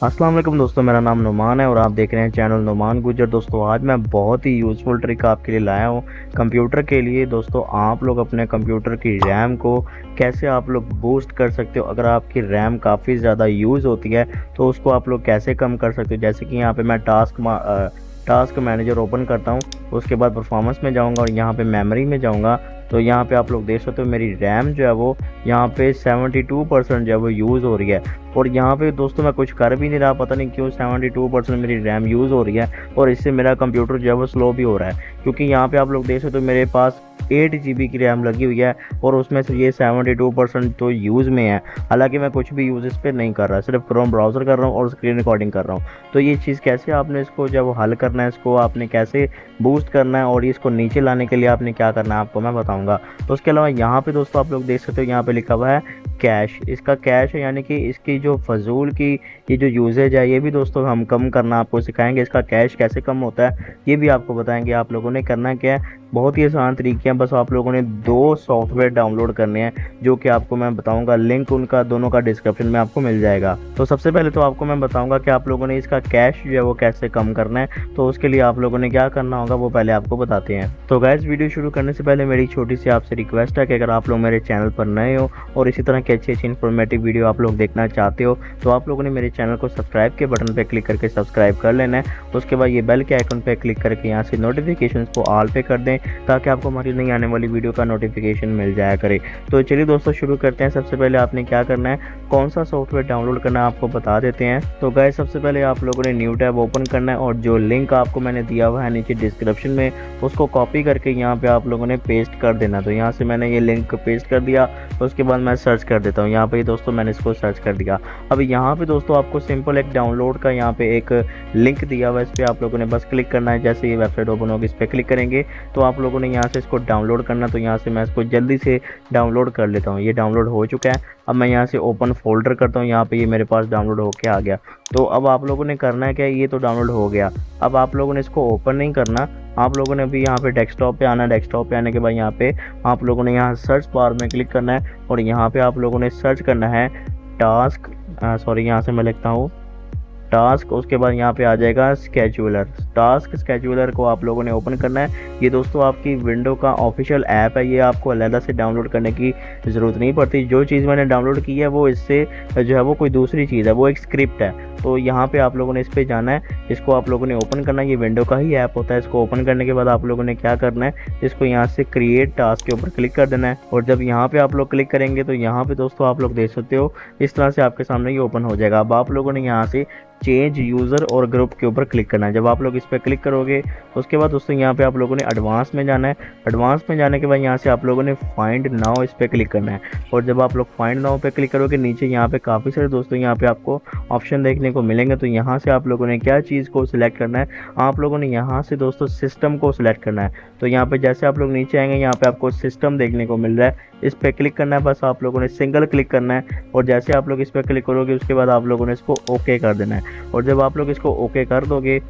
अस्सलाम वालेकुम दोस्तों, मेरा नाम नुमान है और आप देख रहे हैं चैनल नुमान गुजर। दोस्तों आज मैं बहुत ही यूज़फुल ट्रिक आपके लिए लाया हूँ कंप्यूटर के लिए। दोस्तों आप लोग अपने कंप्यूटर की रैम को कैसे आप लोग बूस्ट कर सकते हो। अगर आपकी रैम काफ़ी ज़्यादा यूज़ होती है तो उसको आप लोग कैसे कम कर सकते हो। जैसे कि यहाँ पे मैं टास्क मैनेजर ओपन करता हूँ, उसके बाद परफॉर्मेंस में जाऊँगा और यहाँ पे मेमोरी में जाऊँगा। तो यहाँ पे आप लोग देख सकते हो मेरी रैम जो है वो यहाँ पे 72% जो है वो यूज़ हो रही है। और यहाँ पे दोस्तों मैं कुछ कर भी नहीं रहा, पता नहीं क्यों 72% मेरी रैम यूज़ हो रही है और इससे मेरा कंप्यूटर जो है वो स्लो भी हो रहा है। क्योंकि यहाँ पे आप लोग देख सकते हो मेरे पास 8 GB की रैम लगी हुई है और उसमें से ये 72% तो यूज़ में है। हालांकि मैं कुछ भी यूज़ इस पर नहीं कर रहा, सिर्फ क्रोम ब्राउज़र कर रहा हूँ और स्क्रीन रिकॉर्डिंग कर रहा हूँ। तो ये चीज़ कैसे आपने इसको जब हल करना है, इसको आपने कैसे बूस्ट करना है और इसको नीचे लाने के लिए आपने क्या करना है आपको मैं बताऊँगा। तो उसके अलावा यहाँ पे दोस्तों आप लोग देख सकते हो यहाँ पे लिखा हुआ है कैश। इसका कैश है यानी कि इसकी जो फजूल की ये जो यूजेज है ये भी दोस्तों हम कम करना आपको सिखाएंगे। इसका कैश कैसे कम होता है ये भी आपको बताएंगे। आप लोगों ने करना क्या है, बहुत ही आसान तरीके हैं। बस आप लोगों ने 2 सॉफ्टवेयर डाउनलोड करने हैं जो कि आपको मैं बताऊंगा, लिंक उनका दोनों का डिस्क्रिप्शन में आपको मिल जाएगा। तो सबसे पहले तो आपको मैं बताऊंगा कि आप लोगों ने इसका कैश जो है वो कैसे कम करना है। तो उसके लिए आप लोगों ने क्या करना होगा वो पहले आपको बताते हैं। तो गाइस वीडियो शुरू करने से पहले मेरी छोटी सी आपसे रिक्वेस्ट है कि अगर आप लोग मेरे चैनल पर नए हो और इसी तरह की अच्छी इन्फॉर्मेटिव वीडियो आप लोग देखना चाहते हो तो आप लोगों ने मेरे चैनल को सब्सक्राइब के बटन पर क्लिक करके सब्सक्राइब कर लेना है। उसके बाद ये बेल के आइकन पर क्लिक करके यहाँ से नोटिफिकेशन को ऑल पे कर दें ताकि आपको हमारी नई आने वाली वीडियो का नोटिफिकेशन मिल जाया करे। तो चलिए दोस्तों शुरू करते हैं। सबसे पहले आपने क्या करना है, कौन सा सॉफ्टवेयर डाउनलोड करना है आपको बता देते हैं। तो गाइस सबसे पहले आप लोगों ने न्यू टैब ओपन करना है और जो लिंक आपको मैंने दिया हुआ है नीचे डिस्क्रिप्शन में उसको कॉपी करके यहाँ पे आप लोगों ने पेस्ट कर देना। तो यहाँ से मैंने ये लिंक पेस्ट कर दिया। तो उसके बाद मैं सर्च कर देता हूँ। यहाँ पे दोस्तों मैंने इसको सर्च कर दिया। अब यहाँ पे दोस्तों आपको सिंपल एक डाउनलोड का यहाँ पे एक लिंक दिया हुआ है, इस पर आप लोगों ने बस क्लिक करना है। जैसे ये वेबसाइट ओपन होगी इस पर क्लिक करेंगे तो आप लोगों ने यहाँ से इसको डाउनलोड करना। तो यहाँ से मैं इसको जल्दी से डाउनलोड कर लेता हूँ। ये डाउनलोड हो चुका है। अब मैं यहाँ से ओपन फोल्डर करता हूँ। यहाँ पे ये मेरे पास डाउनलोड होके आ गया। तो अब आप लोगों ने करना है क्या, ये तो डाउनलोड हो गया। अब आप लोगों ने इसको ओपन नहीं करना, आप लोगों ने भी यहाँ पे डेस्कटॉप पे आना है। डेस्कटॉप पे आने के बाद यहाँ पे आप लोगों ने यहाँ सर्च बार में क्लिक करना है और यहाँ पे आप लोगों ने सर्च करना है टास्क, सॉरी यहाँ से मैं लिखता हूँ टास्क। उसके बाद यहाँ पे आ जाएगा स्केड्यूलर। टास्क स्केड्यूलर को आप लोगों ने ओपन करना है। ये दोस्तों आपकी विंडो का ऑफिशियल ऐप है, ये आपको अलग से डाउनलोड करने की ज़रूरत नहीं पड़ती। जो चीज़ मैंने डाउनलोड की है वो इससे जो है वो कोई दूसरी चीज़ है, वो एक स्क्रिप्ट है। तो यहाँ पे आप लोगों ने इस पर जाना है, इसको आप लोगों ने ओपन करना है। ये विंडो का ही ऐप होता है। इसको ओपन करने के बाद आप लोगों ने क्या करना है, इसको यहाँ से क्रिएट टास्क के ऊपर क्लिक कर देना है। और जब यहाँ पे आप लोग क्लिक करेंगे तो यहाँ पे दोस्तों आप लोग देख सकते हो इस तरह से आपके सामने ये ओपन हो जाएगा। अब आप लोगों ने यहाँ से चेंज यूज़र और ग्रुप के ऊपर क्लिक करना है। जब आप लोग इस पर क्लिक करोगे उसके बाद दोस्तों यहाँ पे आप लोगों ने एडवांस में जाना है। एडवांस में जाने के बाद यहाँ से आप लोगों ने फाइंड नाउ इस पर क्लिक करना है। और जब आप लोग फाइंड नाउ पे क्लिक करोगे नीचे यहाँ पे काफ़ी सारे दोस्तों यहाँ पे आपको ऑप्शन देखने को मिलेंगे। तो यहाँ से आप लोगों ने क्या चीज़ को सिलेक्ट करना है, आप लोगों ने यहाँ से दोस्तों सिस्टम को सिलेक्ट करना है। तो यहाँ पे जैसे आप लोग नीचे आएंगे यहाँ पे आपको सिस्टम देखने को मिल रहा है, इस पर क्लिक करना है। बस आप लोगों ने सिंगल क्लिक करना है और जैसे आप लोग इस पर क्लिक करोगे उसके बाद आप लोगों ने इसको ओके कर देना है। और जब आप लोग इसको ओके कर दोगे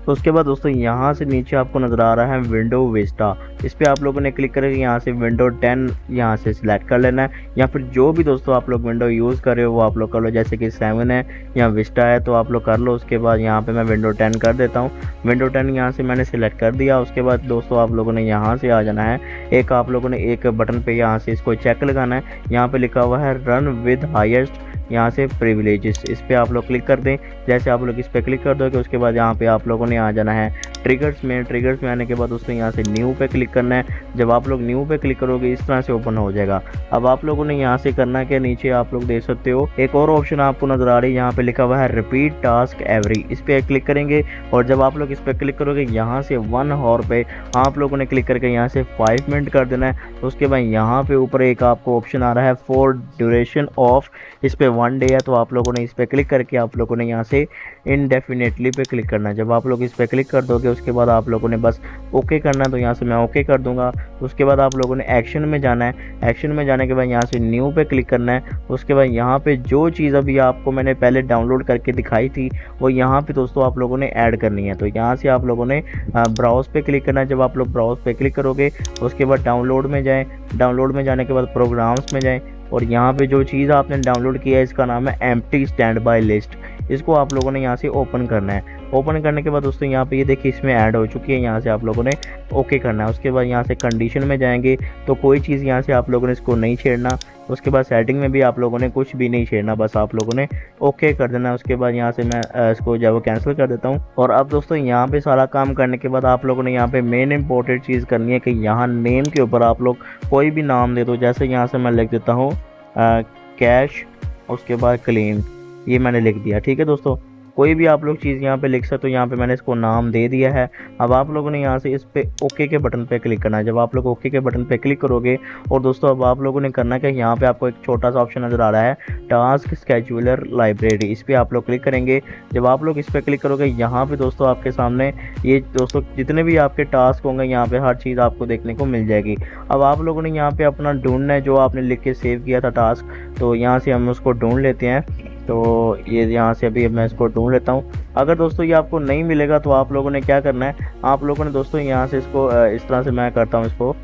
तो उसके बाद दोस्तों यहाँ से नीचे आपको नज़र आ रहा है विंडो विस्टा, इस पर आप लोगों ने क्लिक करके यहाँ से विंडो 10 यहाँ से सिलेक्ट कर लेना है। या फिर जो भी दोस्तों आप लोग विंडो यूज़ कर रहे हो वो आप लोग कर लो, जैसे कि 7 है या विस्टा है तो आप लोग कर लो। उसके बाद यहाँ पे मैं विंडो 10 कर देता हूँ। विंडो 10 यहाँ से मैंने सिलेक्ट कर दिया। उसके बाद दोस्तों आप लोगों ने यहाँ से आ जाना है, एक आप लोगों ने एक बटन पर यहाँ से इसको चेक लगाना है। यहाँ पर लिखा हुआ है रन विद हाइएस्ट यहाँ से प्रिविलेजेस, इस पर आप लोग क्लिक कर दें। जैसे आप लोग इस पर क्लिक कर दोगे उसके बाद यहाँ पे आप लोगों ने आ जाना है ट्रिगर्स में। ट्रिगर्स में आने के बाद दोस्तों यहाँ से न्यू पे क्लिक करना है। जब आप लोग न्यू पे क्लिक करोगे इस तरह से ओपन हो जाएगा। अब आप लोगों ने यहाँ से करना है कि नीचे आप लोग देख सकते हो एक और ऑप्शन आपको नजर आ रही है, यहाँ पे लिखा हुआ है रिपीट टास्क एवरी, इस पर क्लिक करेंगे। और जब आप लोग इस पर क्लिक करोगे यहाँ से 1 आवर पे आप लोगों ने क्लिक करके यहाँ से 5 मिनट कर देना है। उसके बाद यहाँ पे ऊपर एक आपको ऑप्शन आ रहा है फॉर ड्यूरेशन ऑफ, इस पे 1 डे है। तो आप लोगों ने इस पे क्लिक करके आप लोगों ने यहाँ से इनडेफिनेटली पे क्लिक करना है। जब आप लोग इस पे क्लिक कर दोगे उसके बाद आप लोगों ने बस ओके करना है। तो यहाँ से मैं ओके कर दूंगा। उसके बाद आप लोगों ने एक्शन में जाना है। एक्शन में जाने के बाद यहाँ से न्यू पे क्लिक करना है। उसके बाद यहाँ पे जो चीज़ अभी आपको मैंने पहले डाउनलोड करके दिखाई थी वो यहाँ पे दोस्तों आप लोगों ने ऐड करनी है। तो यहाँ से आप लोगों ने ब्राउज पे क्लिक करना है। जब आप लोग ब्राउज पे क्लिक करोगे उसके बाद डाउनलोड में जाएँ। डाउनलोड में जाने के बाद प्रोग्राम्स में जाएँ। और यहाँ पे जो चीज़ आपने डाउनलोड किया है इसका नाम है एम्प्टी स्टैंड बाय लिस्ट। इसको आप लोगों ने यहाँ से ओपन करना है। ओपन करने के बाद दोस्तों यहाँ पे ये देखिए इसमें ऐड हो चुकी है, यहाँ से आप लोगों ने ओके करना है। उसके बाद यहाँ से कंडीशन में जाएंगे तो कोई चीज़ यहाँ से आप लोगों ने इसको नहीं छेड़ना। उसके बाद सेटिंग में भी आप लोगों ने कुछ भी नहीं छेड़ना, बस आप लोगों ने ओके कर देना है। उसके बाद यहाँ से मैं इसको जो है वो कैंसिल कर देता हूँ। और अब दोस्तों यहाँ पे सारा काम करने के बाद आप लोगों ने यहाँ पे मेन इंपॉर्टेंट चीज़ करनी है कि यहाँ नेम के ऊपर आप लोग कोई भी नाम दे दो। जैसे यहाँ से मैं लिख देता हूँ कैश, उसके बाद क्लीन, ये मैंने लिख दिया। ठीक है दोस्तों, कोई भी आप लोग चीज़ यहाँ पे लिख सकते हो। यहाँ पे मैंने इसको नाम दे दिया है। अब आप लोगों ने यहाँ से इस पे ओके के बटन पे क्लिक करना है। जब आप लोग ओके के बटन पे क्लिक करोगे और दोस्तों अब आप लोगों ने करना कि यहाँ पे आपको एक छोटा सा ऑप्शन नज़र आ रहा है टास्क स्केड्यूलर लाइब्रेरी, इस पर आप लोग क्लिक करेंगे। जब आप लोग इस पर क्लिक करोगे यहाँ पे दोस्तों आपके सामने ये दोस्तों जितने भी आपके टास्क होंगे यहाँ पे हर चीज़ आपको देखने को मिल जाएगी। अब आप लोगों ने यहाँ पे अपना ढूंढना है जो आपने लिख के सेव किया था टास्क, तो यहाँ से हम उसको ढूंढ लेते हैं। तो ये यहाँ से अभी मैं इसको ढूंढ लेता हूँ। अगर दोस्तों ये आपको नहीं मिलेगा तो आप लोगों ने क्या करना है, आप लोगों ने दोस्तों यहाँ से इसको इस तरह से मैं करता हूँ इसको,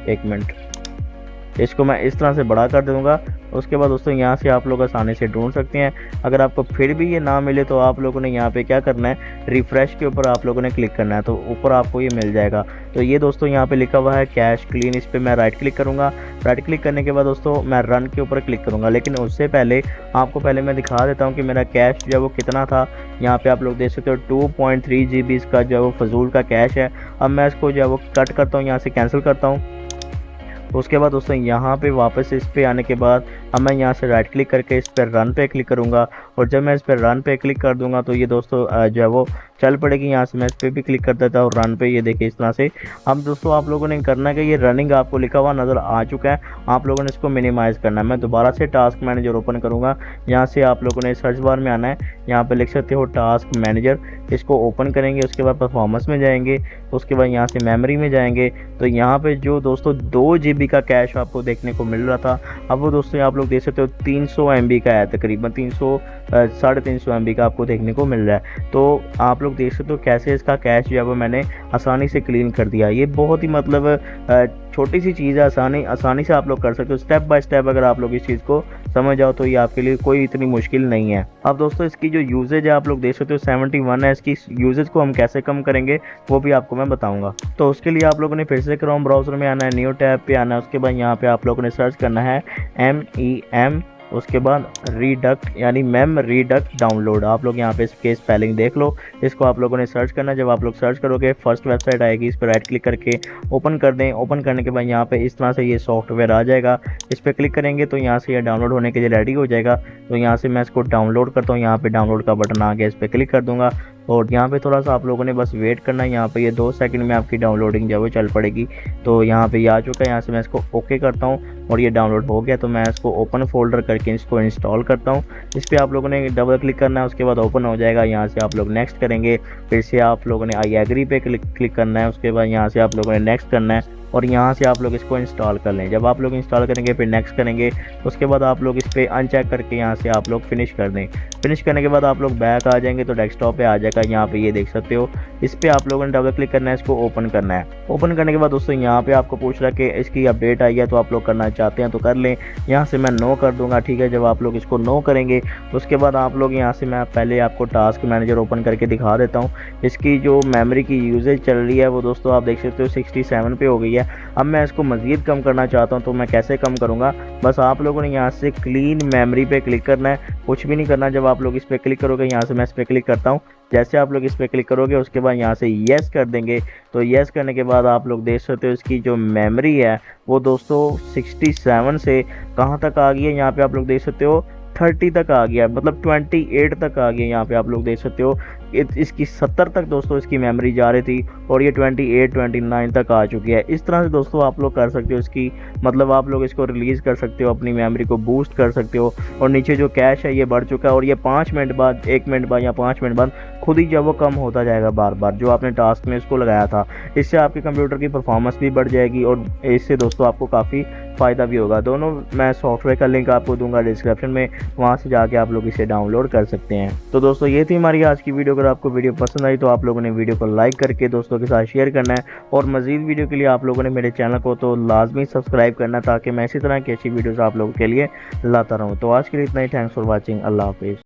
एक मिनट, इसको मैं इस तरह से बड़ा कर दूंगा। उसके बाद दोस्तों यहाँ से आप लोग आसानी से ढूंढ सकते हैं। अगर आपको फिर भी ये ना मिले तो आप लोगों ने यहाँ पे क्या करना है, रिफ्रेश के ऊपर आप लोगों ने क्लिक करना है, तो ऊपर आपको ये मिल जाएगा। तो ये दोस्तों यहाँ पे लिखा हुआ है कैश क्लीन, इस पर मैं राइट क्लिक करूँगा। राइट क्लिक करने के बाद दोस्तों मैं रन के ऊपर क्लिक करूँगा। लेकिन उससे पहले आपको पहले मैं दिखा देता हूँ कि मेरा कैश जो है वो कितना था। यहाँ पे आप लोग देख सकते हो 2.3 GB इसका जो है वो फजूल का कैश है। अब मैं इसको जो है वो कट करता हूँ, यहाँ से कैंसिल करता हूँ। उसके बाद दोस्तों यहाँ पे वापस इस पे आने के बाद अब मैं यहाँ से राइट क्लिक करके इस पर रन पे क्लिक करूँगा। और जब मैं इस पर रन पे क्लिक कर दूँगा तो ये दोस्तों जो है वो चल पड़ेगी। यहाँ से मैं इस पर भी क्लिक कर देता हूँ रन पे, ये देखिए इस तरह से। अब दोस्तों आप लोगों ने करना है कि ये रनिंग आपको लिखा हुआ नज़र आ चुका है, आप लोगों ने इसको मिनिमाइज़ करना है। मैं दोबारा से टास्क मैनेजर ओपन करूँगा। यहाँ से आप लोगों ने सर्च बार में आना है, यहाँ पर लिख सकते हो टास्क मैनेजर, इसको ओपन करेंगे। उसके बाद परफॉर्मेंस में जाएंगे, उसके बाद यहाँ से मेमोरी में जाएंगे। तो यहाँ पे जो दोस्तों 2 GB का कैश आपको देखने को मिल रहा था, अब वो दोस्तों आप लोग देख सकते हो 300 MB का है, तकरीबन 300-350 MB का आपको देखने को मिल रहा है। तो आप लोग देख सकते हो कैसे इसका कैश जो है वो मैंने आसानी से क्लीन कर दिया। ये बहुत ही मतलब छोटी सी चीज़ है, आसानी से आप लोग कर सकते हो। स्टेप बाय स्टेप अगर आप लोग इस चीज़ को समझ जाओ तो ये आपके लिए कोई इतनी मुश्किल नहीं है। अब दोस्तों इसकी जो यूजेज है आप लोग देख सकते हो 71 है। इसकी यूजेज को हम कैसे कम करेंगे वो भी आपको मैं बताऊंगा। तो उसके लिए आप लोगों ने फिर से क्रोम ब्राउजर में आना है, न्यू टैब पे आना है। उसके बाद यहाँ पे आप लोगों ने सर्च करना है MEM, उसके बाद रीडक्ट यानी मेम रीडक्ट डाउनलोड। आप लोग यहाँ पे इसके स्पेलिंग देख लो, इसको आप लोगों ने सर्च करना है। जब आप लोग सर्च करोगे फर्स्ट वेबसाइट आएगी, इस पर राइट क्लिक करके ओपन कर दें। ओपन करने के बाद यहाँ पे इस तरह से ये सॉफ्टवेयर आ जाएगा, इस पर क्लिक करेंगे तो यहाँ से ये डाउनलोड होने के लिए रेडी हो जाएगा। तो यहाँ से मैं इसको डाउनलोड करता हूँ, यहाँ पे डाउनलोड का बटन आ गया, इस पर क्लिक कर दूँगा। और यहाँ पे थोड़ा सा आप लोगों ने बस वेट करना है। यहाँ पे ये 2 सेकंड में आपकी डाउनलोडिंग जो है वो चल पड़ेगी। तो यहाँ पे ये आ चुका है, यहाँ से मैं इसको ओके करता हूँ और ये डाउनलोड हो गया। तो मैं इसको ओपन फोल्डर करके इसको इंस्टॉल करता हूँ। इस पर आप लोगों ने डबल क्लिक करना है, उसके बाद ओपन हो जाएगा। यहाँ से आप लोग नेक्स्ट करेंगे, फिर से आप लोगों ने आई एग्री पे क्लिक करना है। उसके बाद यहाँ से आप लोगों ने नेक्स्ट करना है और यहाँ से आप लोग इसको इंस्टॉल कर लें। जब आप लोग इंस्टॉल करेंगे फिर नेक्स्ट करेंगे, उसके बाद आप लोग इस पर अनचेक करके यहाँ से आप लोग फिनिश कर दें। फिनिश करने के बाद आप लोग बैक आ जाएंगे तो डेस्कटॉप पे आ जाएगा। यहाँ पे ये देख सकते हो, इस पर आप लोगों ने डबल क्लिक करना है, इसको ओपन करना है। ओपन करने के बाद दोस्तों यहाँ पे आपको पूछ रहा है कि इसकी अपडेट आई है, तो आप लोग करना चाहते हैं तो कर लें। यहाँ से मैं नो कर दूंगा, ठीक है। जब आप लोग इसको नो करेंगे उसके बाद आप लोग यहाँ से मैं पहले आपको टास्क मैनेजर ओपन करके दिखा देता हूँ। इसकी जो मेमोरी की यूजेज चल रही है वो दोस्तों आप देख सकते हो 67 पे हो गई है। अब मैं इसको मज़ीद कम करना चाहता हूं तो मैं कैसे कम करूंगा, बस आप लोगों ने यहां से क्लीन मेमोरी पे क्लिक करना है, कुछ भी नहीं करना। जब आप लोग इस पर क्लिक करोगे, यहां से मैं इस पर क्लिक करता हूं, जैसे आप लोग इस पर क्लिक करोगे उसके बाद यहाँ से येस कर देंगे। तो येस करने के बाद आप लोग देख सकते हो इसकी जो मेमोरी है वो दोस्तों 67 से कहाँ तक आ गई है, यहाँ पे आप लोग देख सकते हो 30 तक आ गया, मतलब 28 तक आ गया। यहाँ पे आप लोग देख सकते हो इसकी 70 तक दोस्तों इसकी मेमोरी जा रही थी और ये 28-29 तक आ चुकी है। इस तरह से दोस्तों आप लोग कर सकते हो इसकी, मतलब आप लोग इसको रिलीज़ कर सकते हो, अपनी मेमोरी को बूस्ट कर सकते हो। और नीचे जो कैश है ये बढ़ चुका है और ये 5 मिनट बाद, 1 मिनट बाद या 5 मिनट बाद खुद ही जब वो कम होता जाएगा बार बार, जो आपने टास्क में इसको लगाया था। इससे आपके कंप्यूटर की परफॉर्मेंस भी बढ़ जाएगी और इससे दोस्तों आपको काफ़ी फ़ायदा भी होगा। दोनों मैं सॉफ्टवेयर का लिंक आपको दूंगा डिस्क्रिप्शन में, वहाँ से जाके आप लोग इसे डाउनलोड कर सकते हैं। तो दोस्तों ये थी हमारी आज की वीडियो। अगर आपको वीडियो पसंद आई तो आप लोगों ने वीडियो को लाइक करके दोस्तों के साथ शेयर करना है, और मज़ीद वीडियो के लिए आप लोगों ने मेरे चैनल को तो लाजमी सब्सक्राइब करना है, ताकि मैं इसी तरह की अच्छी वीडियोज़ आप लोगों के लिए लाता रहूँ। तो आज के लिए इतना ही। Thanks for watching. अल्लाह हाफिज़।